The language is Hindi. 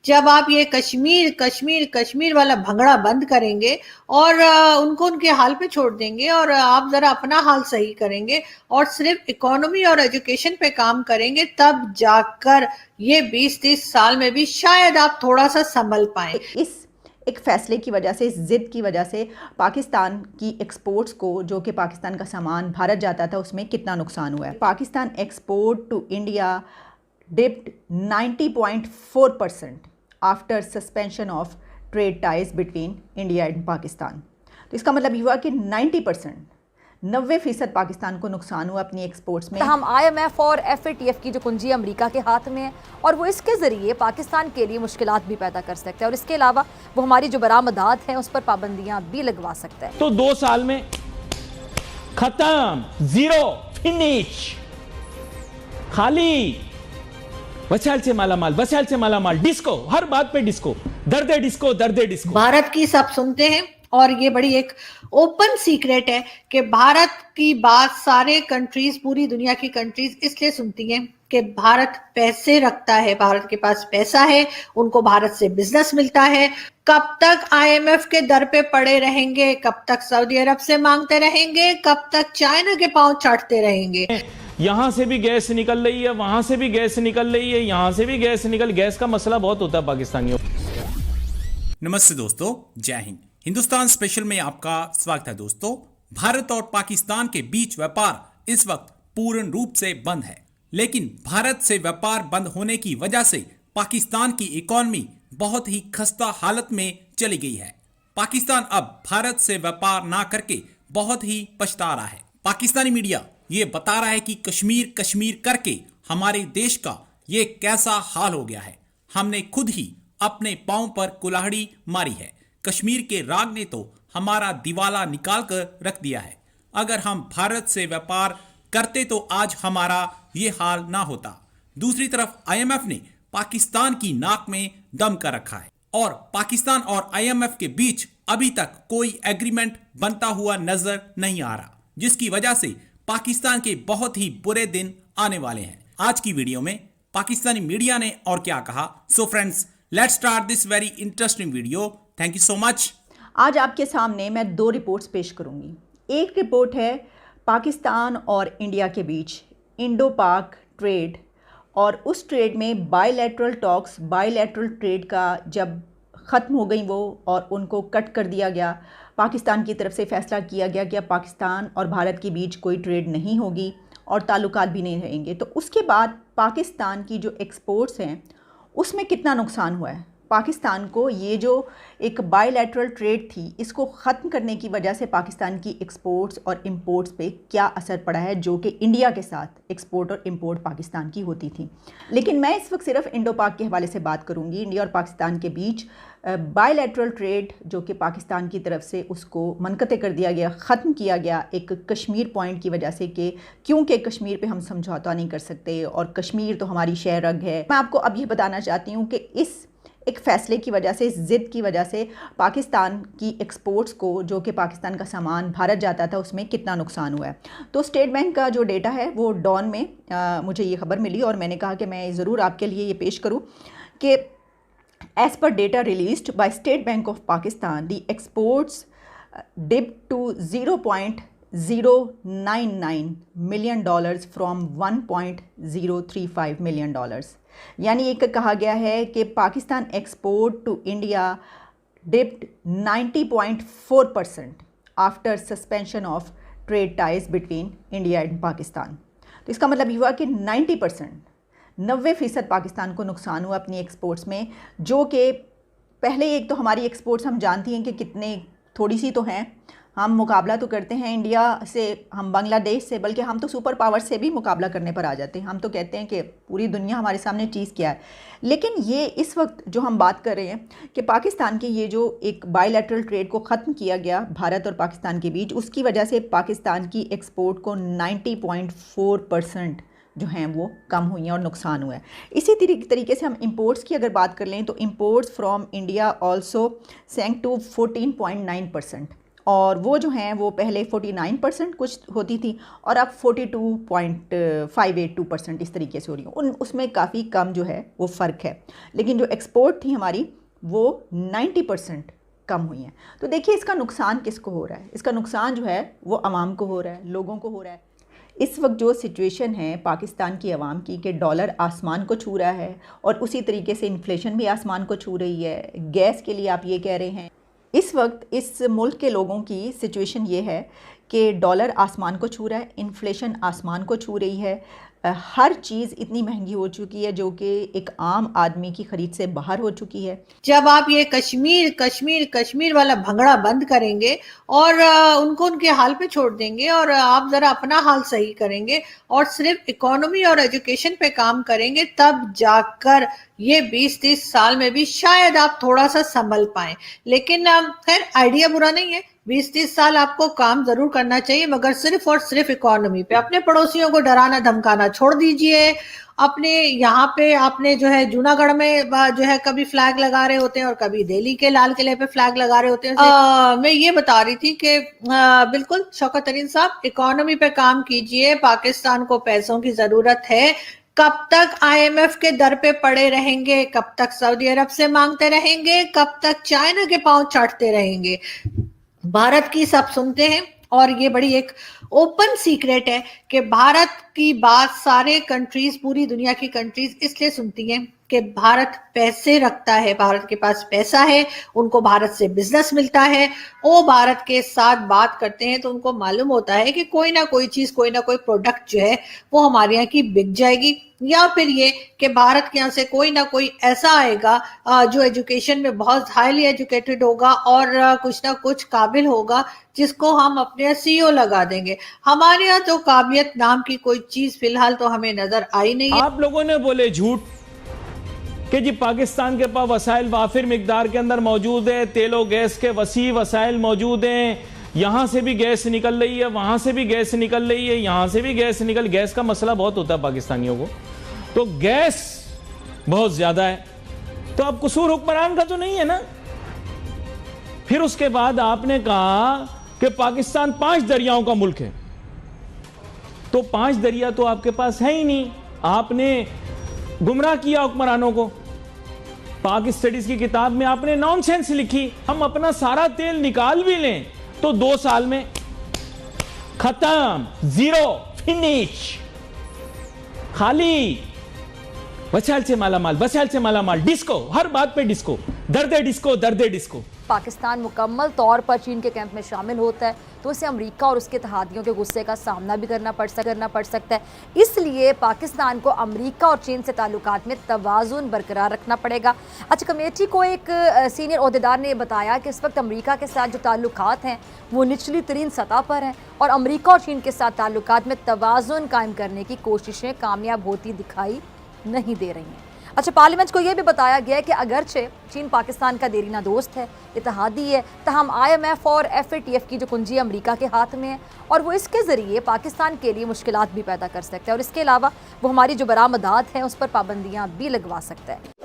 जब आप ये कश्मीर कश्मीर कश्मीर वाला भंगड़ा बंद करेंगे और उनको उनके हाल पे छोड़ देंगे और आप जरा अपना हाल सही करेंगे और सिर्फ इकोनॉमी और एजुकेशन पे काम करेंगे, तब जाकर ये 20-30 साल में भी शायद आप थोड़ा सा संभल पाए। इस एक फ़ैसले की वजह से, इस ज़िद की वजह से पाकिस्तान की एक्सपोर्ट्स को, जो कि पाकिस्तान का सामान भारत जाता था, उसमें कितना नुकसान हुआ है। Pakistan export to India dipped 90.4% after suspension of trade ties between India and Pakistan. तो इसका मतलब ये हुआ कि 90% पाकिस्तान को नुकसान हुआ अपनी एक्सपोर्ट्स में। हम IMF और FATF की जो कुंजी अमेरिका के हाथ में है और वो इसके ज़रिए पाकिस्तान के लिए मुश्किलात भी पैदा कर सकते हैं और इसके अलावा वो हमारी जो बरामदात हैं उस पर पाबंदियां भी लगवा सकते हैं। तो 2 साल में खत्म, जीरो, फिनिश, खाली, वसाइल से मालामाल, वसाइल से मालामाल, डिस्को, हर बात पे डिस्को, दर्दे डिस्को, दर्दे डिस्को। भारत की सब सुनते हैं और ये बड़ी एक ओपन सीक्रेट है कि भारत की बात सारे कंट्रीज, पूरी दुनिया की कंट्रीज इसलिए सुनती हैं कि भारत पैसे रखता है, भारत के पास पैसा है, उनको भारत से बिजनेस मिलता है। कब तक IMF के दर पे पड़े रहेंगे, कब तक सऊदी अरब से मांगते रहेंगे, कब तक चाइना के पांव चाटते रहेंगे। यहां से भी गैस निकल रही है, वहां से भी गैस निकल रही है, यहां से भी गैस का मसला बहुत होता है पाकिस्तानियों। नमस्ते दोस्तों, जय हिंद। हिंदुस्तान स्पेशल में आपका स्वागत है। दोस्तों, भारत और पाकिस्तान के बीच व्यापार इस वक्त पूर्ण रूप से बंद है, लेकिन भारत से व्यापार बंद होने की वजह से पाकिस्तान की इकॉनमी बहुत ही खस्ता हालत में चली गई है। पाकिस्तान अब भारत से व्यापार ना करके बहुत ही पछता रहा है। पाकिस्तानी मीडिया ये बता रहा है कि कश्मीर कश्मीर करके हमारे देश का ये कैसा हाल हो गया है। हमने खुद ही अपने पांव पर कुल्हाड़ी मारी है। कश्मीर के राग ने तो हमारा दिवाला निकाल कर रख दिया है। अगर हम भारत से व्यापार करते तो आज हमारा ये हाल ना होता। दूसरी तरफ IMF ने पाकिस्तान की नाक में दम कर रखा है और पाकिस्तान और IMF के बीच अभी तक कोई एग्रीमेंट बनता हुआ नजर नहीं आ रहा, जिसकी वजह से पाकिस्तान के बहुत ही बुरे दिन आने वाले हैं। आज की वीडियो में पाकिस्तानी मीडिया ने और क्या कहा। So friends, let's start this very interesting video. Thank you so much. आज आपके सामने मैं 2 रिपोर्ट्स पेश करूंगी। एक रिपोर्ट है पाकिस्तान और इंडिया के बीच इंडो पाक ट्रेड, और उस ट्रेड में बायलैटरल टॉक्स, बायलैटरल ट्रेड का जब ख़त्म हो गई वो और उनको कट कर दिया गया, पाकिस्तान की तरफ से फ़ैसला किया गया कि अब पाकिस्तान और भारत के बीच कोई ट्रेड नहीं होगी और ताल्लुकात भी नहीं रहेंगे। तो उसके बाद पाकिस्तान की जो एक्सपोर्ट्स हैं उसमें कितना नुकसान हुआ है। पाकिस्तान को ये जो एक बायलैटरल ट्रेड थी, इसको ख़त्म करने की वजह से पाकिस्तान की एक्सपोर्ट्स और इंपोर्ट्स पे क्या असर पड़ा है, जो कि इंडिया के साथ एक्सपोर्ट और इंपोर्ट पाकिस्तान की होती थी। लेकिन मैं इस वक्त सिर्फ इंडो पाक के हवाले से बात करूंगी। इंडिया और पाकिस्तान के बीच बायलैटरल ट्रेड जो कि पाकिस्तान की तरफ से उसको मनक़ते कर दिया गया, ख़त्म किया गया एक कश्मीर पॉइंट की वजह से, कि क्योंकि कश्मीर पे हम समझौता नहीं कर सकते और कश्मीर तो हमारी शह रग है। मैं आपको अब ये बताना चाहती हूँ कि इस एक फ़ैसले की वजह से, इस ज़िद की वजह से पाकिस्तान की एक्सपोर्ट्स को, जो कि पाकिस्तान का सामान भारत जाता था, उसमें कितना नुकसान हुआ है। तो स्टेट बैंक का जो डेटा है वो डॉन में मुझे ये खबर मिली और मैंने कहा कि मैं ज़रूर आपके लिए ये पेश करूँ कि as per data released by State Bank of Pakistan, the exports dip to $0.099 million from $1.035 million। यानी एक कहा गया है कि Pakistan export to India dipped 90.4% after suspension of trade ties between India and Pakistan. तो इसका मतलब ये हुआ कि 90% पाकिस्तान को नुकसान हुआ अपनी एक्सपोर्ट्स में, जो कि पहले एक तो हमारी एक्सपोर्ट्स हम जानती हैं कि कितने थोड़ी सी तो हैं। हम मुकाबला तो करते हैं इंडिया से, हम बांग्लादेश से, बल्कि हम तो सुपर पावर से भी मुकाबला करने पर आ जाते हैं। हम तो कहते हैं कि पूरी दुनिया हमारे सामने चीज़ क्या है। लेकिन ये इस वक्त जो हम बात कर रहे हैं कि पाकिस्तान की ये जो एक बायलैटरल ट्रेड को ख़त्म किया गया भारत और पाकिस्तान के बीच, उसकी वजह से पाकिस्तान की एक्सपोर्ट को 90.4% जो हैं वो कम हुई हैं और नुकसान हुआ है। इसी तरीके से हम इंपोर्ट्स की अगर बात कर लें तो imports from India also sank to 14.9%। और वो जो हैं वो पहले 49% कुछ होती थी और अब 42.582% इस तरीके से हो रही हैं। उसमें काफ़ी कम जो है वो फ़र्क है, लेकिन जो एक्सपोर्ट थी हमारी वो 90% कम हुई हैं। तो देखिए इसका नुकसान किसको हो रहा है? इसका नुकसान जो है वो आवाम को हो रहा है, लोगों को हो रहा है। इस वक्त जो सिचुएशन है पाकिस्तान की आवाम की कि डॉलर आसमान को छू रहा है और उसी तरीके से इन्फ्लेशन भी आसमान को छू रही है। गैस के लिए आप ये कह रहे हैं, इस वक्त इस मुल्क के लोगों की सिचुएशन ये है कि डॉलर आसमान को छू रहा है, इन्फ्लेशन आसमान को छू रही है, हर चीज़ इतनी महंगी हो चुकी है जो कि एक आम आदमी की ख़रीद से बाहर हो चुकी है। जब आप ये कश्मीर कश्मीर कश्मीर वाला भंगड़ा बंद करेंगे और उनको उनके हाल पे छोड़ देंगे और आप जरा अपना हाल सही करेंगे और सिर्फ इकोनॉमी और एजुकेशन पे काम करेंगे, तब जाकर ये 20-30 साल में भी शायद आप थोड़ा सा संभल पाए। लेकिन खैर आइडिया बुरा नहीं है, 20-30 साल आपको काम जरूर करना चाहिए, मगर सिर्फ और सिर्फ इकोनॉमी पे। अपने पड़ोसियों को डराना धमकाना छोड़ दीजिए। अपने यहाँ पे आपने जो है जूनागढ़ में जो है कभी फ्लैग लगा रहे होते हैं और कभी दिल्ली के लाल किले पे फ्लैग लगा रहे होते हैं। मैं ये बता रही थी कि बिल्कुल शौकत तरीन साहब, इकोनॉमी पे काम कीजिए। पाकिस्तान को पैसों की जरूरत है। कब तक IMF के दर पे पड़े रहेंगे? कब तक सऊदी अरब से मांगते रहेंगे? कब तक चाइना के पांव चाटते रहेंगे? भारत की सब सुनते हैं और ये बड़ी एक ओपन सीक्रेट है कि भारत की बात सारे कंट्रीज, पूरी दुनिया की कंट्रीज इसलिए सुनती हैं कि भारत पैसे रखता है, भारत के पास पैसा है, उनको भारत से बिजनेस मिलता है। वो भारत के साथ बात करते हैं तो उनको मालूम होता है कि कोई ना कोई चीज, कोई ना कोई प्रोडक्ट जो है वो हमारे यहाँ की बिक जाएगी, या फिर ये कि भारत के यहाँ से कोई ना कोई ऐसा आएगा जो एजुकेशन में बहुत हाईली एजुकेटेड होगा और कुछ ना कुछ काबिल होगा, जिसको हम अपने CEO लगा देंगे। हमारे यहाँ तो काबिलियत नाम की कोई चीज फिलहाल तो हमें नजर आई नहीं है। आप लोगों ने बोले झूठ कि जी पाकिस्तान के पास वसाइल वाफिर मिकदार के अंदर मौजूद है, तेलो गैस के वसी वसाइल मौजूद हैं, यहां से भी गैस निकल रही है, वहां से भी गैस निकल रही है, यहां से भी गैस का मसला बहुत होता है पाकिस्तानियों को, तो गैस बहुत ज्यादा है। तो अब कसूर हुक्मरान का तो नहीं है ना। फिर उसके बाद आपने कहा कि पाकिस्तान 5 दरियाओं का मुल्क है, तो 5 दरिया तो आपके पास है ही नहीं। आपने गुमराह किया हुक्मरानों को। पाक स्टडीज की किताब में आपने नॉनसेंस लिखी, हम अपना सारा तेल निकाल भी लें तो 2 साल में खत्म, जीरो, फिनिश, खाली, वसाइल से मालामाल, वसाइल से मालामाल, डिस्को, हर बात पे डिस्को, दर्दे डिस्को, दर्दे डिस्को। पाकिस्तान मुकम्मल तौर पर चीन के कैंप में शामिल होता है तो उसे अमेरिका और उसके इत्तेहादियों के गुस्से का सामना भी करना पड़ सकता है। इसलिए पाकिस्तान को अमेरिका और चीन से ताल्लुकात में तवाज़ुन बरकरार रखना पड़ेगा। अच्छा, कमेटी को एक सीनियर ओहदेदार ने बताया कि इस वक्त अमेरिका के साथ जो ताल्लुकात हैं वो निचली तरीन सतह पर हैं और अमेरिका और चीन के साथ ताल्लुकात में तवाज़ुन कायम करने की कोशिशें कामयाब होती दिखाई नहीं दे रही हैं। अच्छा, पार्लियामेंट को यह भी बताया गया है कि अगरचे चीन पाकिस्तान का देरीना दोस्त है, इत्तेहादी है, तहम IMF और FATF की जो कुंजी अमेरिका के हाथ में है और वो इसके ज़रिए पाकिस्तान के लिए मुश्किलात भी पैदा कर सकता है और इसके अलावा वो हमारी जो बरामदात हैं उस पर पाबंदियाँ भी लगवा सकता है।